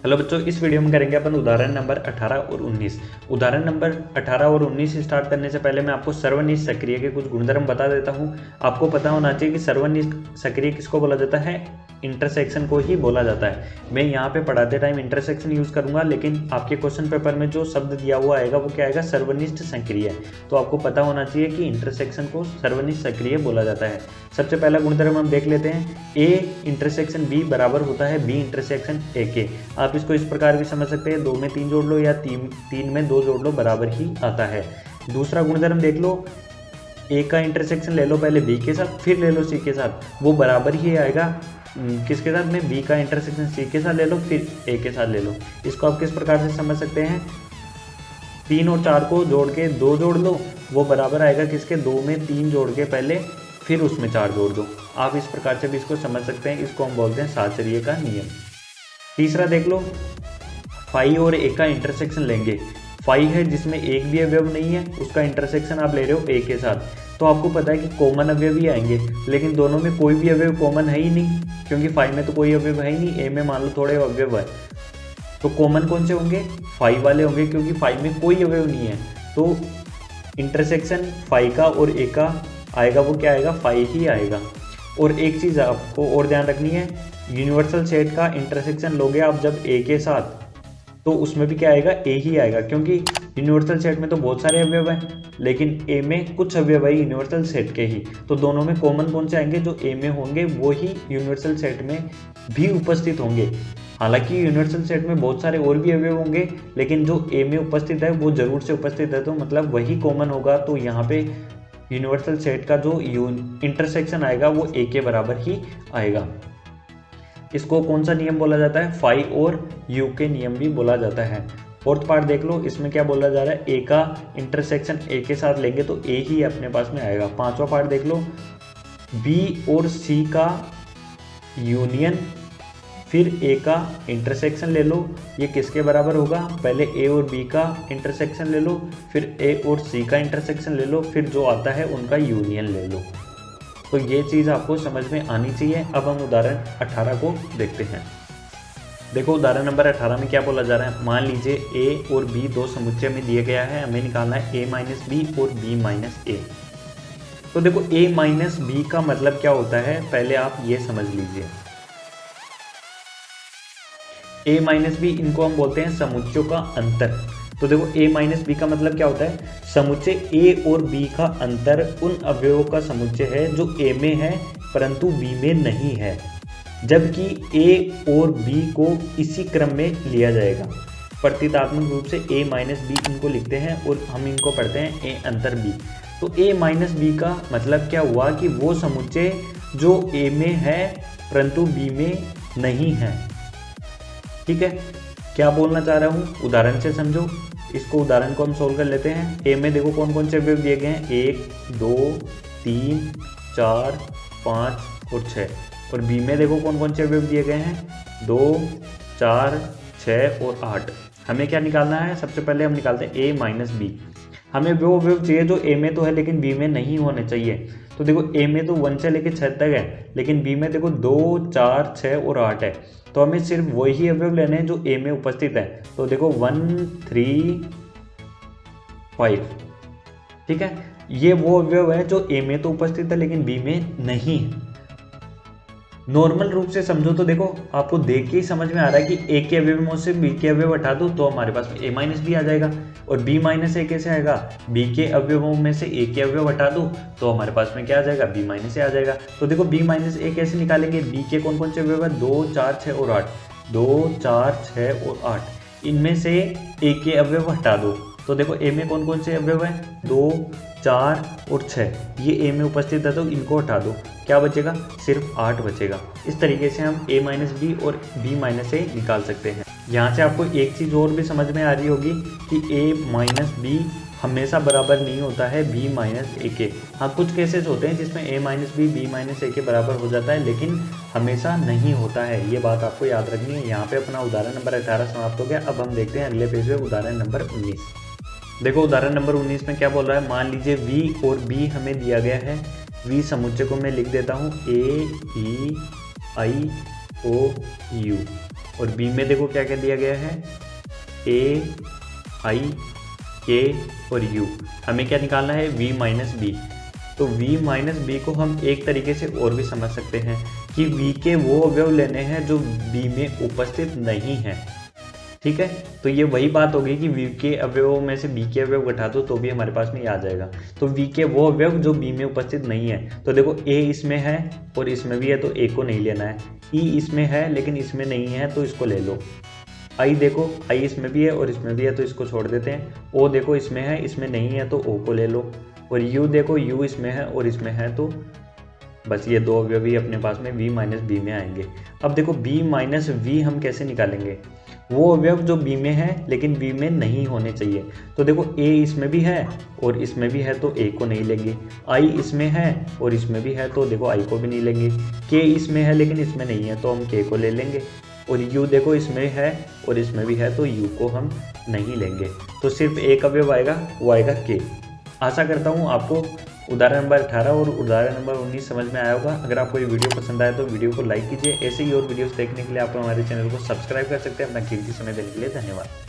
Hello बच्चों, इस video में करेंगे अपन उदाहरण नंबर 18 और 19। उदाहरण नंबर 18 और 19 स्टार्ट करने से पहले मैं आपको सर्वनिष्ठ सक्रिय के कुछ गुणधर्म बता देता हूं। आपको पता होना चाहिए कि सर्वनिष्ठ सक्रिय किसको बोला जाता है, इंटरसेक्शन को ही बोला जाता है। मैं यहाँ पे पढ़ाते टाइम इंटरसेक्शन यूज करूंगा, लेकिन आपके क्वेश्चन पेपर में जो शब्द दिया हुआ आएगा वो क्या आएगा, सर्वनिष्ठ सक्रिय। तो आपको पता होना चाहिए कि इंटरसेक्शन को सर्वनिष्ठ सक्रिय बोला जाता है। सबसे पहला गुणधर्म हम देख लेते हैं, ए इंटरसेक्शन बी बराबर होता है बी इंटरसेक्शन ए के। आप इसको इस प्रकार भी समझ सकते हैं, 2 में 3 जोड़ लो या 3 में 2 जोड़ लो, बराबर ही आता है। दूसरा गुणधर्म देख लो, ए का इंटरसेक्शन ले लो पहले बी के साथ, फिर ले लो सी के साथ, वो बराबर ही आएगा किसके साथ में, बी का इंटरसेक्शन सी के साथ ले लो, फिर ए के साथ ले लो। इसको आप किस प्रकार से समझ सकते हैं, 3 और 4 को जोड़ के 2 जोड़ लो, वो बराबर आएगा किसके, 2 में 3 जोड़ के पहले, फिर उसमें 4 जोड़ दो। आप इस प्रकार से भी इसको समझ सकते हैं। इसको हम बोलते हैं साहचर्य का नियम। तीसरा देख लो, फाई और ए का इंटरसेक्शन लेंगे। फाई है जिसमें एक भी अवयव नहीं है, उसका इंटरसेक्शन आप ले रहे हो ए के साथ, तो आपको पता है कि कॉमन अवयव ही आएंगे, लेकिन दोनों में कोई भी अवयव कॉमन है ही नहीं, क्योंकि फाई में तो कोई अवयव है ही नहीं, ए में मान लो थोड़े अवयव है। तो कॉमन कौन से होंगे, फाई वाले होंगे, क्योंकि फाई में कोई अवयव नहीं है। तो इंटरसेक्शन फाई का और ए का आएगा, वो क्या आएगा, फाई ही आएगा। और एक चीज़ आपको और ध्यान रखनी है, यूनिवर्सल सेट का इंटरसेक्शन लोगे आप जब ए के साथ, तो उसमें भी क्या आएगा, ए ही आएगा, क्योंकि यूनिवर्सल सेट में तो बहुत सारे अवयव हैं, लेकिन ए में कुछ अवयव है यूनिवर्सल सेट के ही। तो दोनों में कॉमन कौन से आएंगे, जो ए में होंगे वो ही यूनिवर्सल सेट में भी उपस्थित होंगे। हालांकि यूनिवर्सल सेट में बहुत सारे और भी अवयव होंगे, लेकिन जो ए में उपस्थित है वो जरूर से उपस्थित है, तो मतलब वही कॉमन होगा। तो यहाँ पे यूनिवर्सल सेट का जो इंटरसेक्शन आएगा वो ए के बराबर ही आएगा। इसको कौन सा नियम बोला जाता है, फाई और यू के नियम भी बोला जाता है। फोर्थ पार्ट देख लो, इसमें क्या बोला जा रहा है, ए का इंटरसेक्शन ए के साथ लेंगे तो ए ही अपने पास में आएगा। पांचवा पार्ट देख लो, बी और सी का यूनियन, फिर ए का इंटरसेक्शन ले लो, ये किसके बराबर होगा, पहले ए और बी का इंटरसेक्शन ले लो, फिर ए और सी का इंटरसेक्शन ले लो, फिर जो आता है उनका यूनियन ले लो। तो ये चीज़ आपको समझ में आनी चाहिए। अब हम उदाहरण 18 को देखते हैं। देखो उदाहरण नंबर 18 में क्या बोला जा रहा है, मान लीजिए ए और बी दो समुच्चय में दिए गया है, हमें निकालना है ए माइनस बी और बी माइनस ए। तो देखो ए माइनस बी का मतलब क्या होता है, पहले आप ये समझ लीजिए। ए माइनस बी, इनको हम बोलते हैं समुच्चयों का अंतर। तो देखो ए माइनस बी का मतलब क्या होता है, समुच्चय ए और बी का अंतर उन अवयवों का समुच्चय है जो ए में है परंतु बी में नहीं है, जबकि ए और बी को इसी क्रम में लिया जाएगा। प्रतीकात्मक रूप से ए माइनस बी इनको लिखते हैं और हम इनको पढ़ते हैं ए अंतर बी। तो ए माइनस बी का मतलब क्या हुआ कि वो समुच्चय जो ए में है परंतु बी में नहीं है। ठीक है, क्या बोलना चाह रहा हूँ, उदाहरण से समझो। इसको उदाहरण को हम सोल्व कर लेते हैं। ए में देखो कौन कौन से अवयव दिए गए हैं, 1 2 3 4 5 और 6। और बी में देखो कौन कौन से अवयव दिए गए हैं, 2 4 6 और 8। हमें क्या निकालना है, सबसे पहले हम निकालते हैं ए माइनस बी। हमें वो अवयव चाहिए जो ए में तो है लेकिन बी में नहीं होने चाहिए। तो देखो ए में तो 1 से लेकर 6 तक है, लेकिन बी में देखो 2 4 6 और 8 है। तो हमें सिर्फ वही अवयव लेने हैं जो ए में उपस्थित है। तो देखो 1 3 5, ठीक है, ये वो अवयव है जो ए में तो उपस्थित है लेकिन बी में नहीं है। नॉर्मल रूप से समझो तो देखो आपको देख के ही समझ में आ रहा है कि ए के अवयव में से बी के अवयव हटा दो तो हमारे पास में ए माइनस बी आ जाएगा। और बी माइनस ए कैसे आएगा, बी के अवयवों में से ए के अवयव हटा दो तो हमारे पास में क्या आ जाएगा, बी माइनस ए आ जाएगा। तो देखो बी माइनस ए कैसे निकालेंगे, बी के कौन कौन से अवयव है, 2 4 6 और 8। 2 4 6 और 8, इनमें से ए के अवयव हटा दो। तो देखो ए में कौन कौन से अवयव है, 2 4 और 6, ये ए में उपस्थित है तो इनको हटा दो, क्या बचेगा, सिर्फ 8 बचेगा। इस तरीके से हम ए माइनस बी और बी माइनस ए निकाल सकते हैं। यहाँ से आपको एक चीज़ और भी समझ में आ रही होगी कि ए माइनस बी हमेशा बराबर नहीं होता है बी माइनस ए के। हाँ, कुछ केसेस होते हैं जिसमें ए माइनस बी माइनस ए के बराबर हो जाता है, लेकिन हमेशा नहीं होता है, ये बात आपको याद रखनी है। यहाँ पे अपना उदाहरण नंबर 18 समाप्त हो गया। अब हम देखते हैं अगले पेज में उदाहरण नंबर 19। देखो उदाहरण नंबर 19 में क्या बोल रहा है, मान लीजिए v और b हमें दिया गया है। v समुच्चय को मैं लिख देता हूँ a e i o u और बी में देखो क्या क्या दिया गया है, ए, आई, के और यू। हमें क्या निकालना है, v माइनस बी। तो v माइनस बी को हम एक तरीके से और भी समझ सकते हैं कि v के वो अवयव लेने हैं जो b में उपस्थित नहीं है। ठीक है, तो ये वही बात होगी कि v के अवयवों में से b के अवयव घटा दो तो भी हमारे पास में ये आ जाएगा। तो v के वो अवयव जो b में उपस्थित नहीं है, तो देखो a इसमें है और इसमें भी है तो a को नहीं लेना है, e इसमें है लेकिन इसमें नहीं है तो इसको ले लो, आई देखो आई इसमें भी है और इसमें भी है तो इसको छोड़ देते हैं, ओ देखो इसमें है इसमें नहीं है तो ओ को ले लो, और यू देखो यू इसमें है और इसमें है तो बस ये दो अवयव ही अपने पास में v माइनस बी में आएंगे। अब देखो b माइनस वी हम कैसे निकालेंगे, वो अवयव जो b में है लेकिन v में नहीं होने चाहिए। तो देखो a इसमें भी है और इसमें भी है तो a को नहीं लेंगे, i इसमें है और इसमें भी है तो देखो i को भी नहीं लेंगे, k इसमें है लेकिन इसमें नहीं है तो हम k को ले लेंगे, और u देखो इसमें है और इसमें भी है तो u को हम नहीं लेंगे। तो सिर्फ एक अवयव आएगा, वो आएगा k। आशा करता हूँ आपको उदाहरण नंबर 18 और उदाहरण नंबर 19 समझ में आया होगा। अगर आपको ये वीडियो पसंद आया तो वीडियो को लाइक कीजिए। ऐसे ही और वीडियोस देखने के लिए आप हमारे चैनल को सब्सक्राइब कर सकते हैं। अपना कीमती समय देने के लिए धन्यवाद।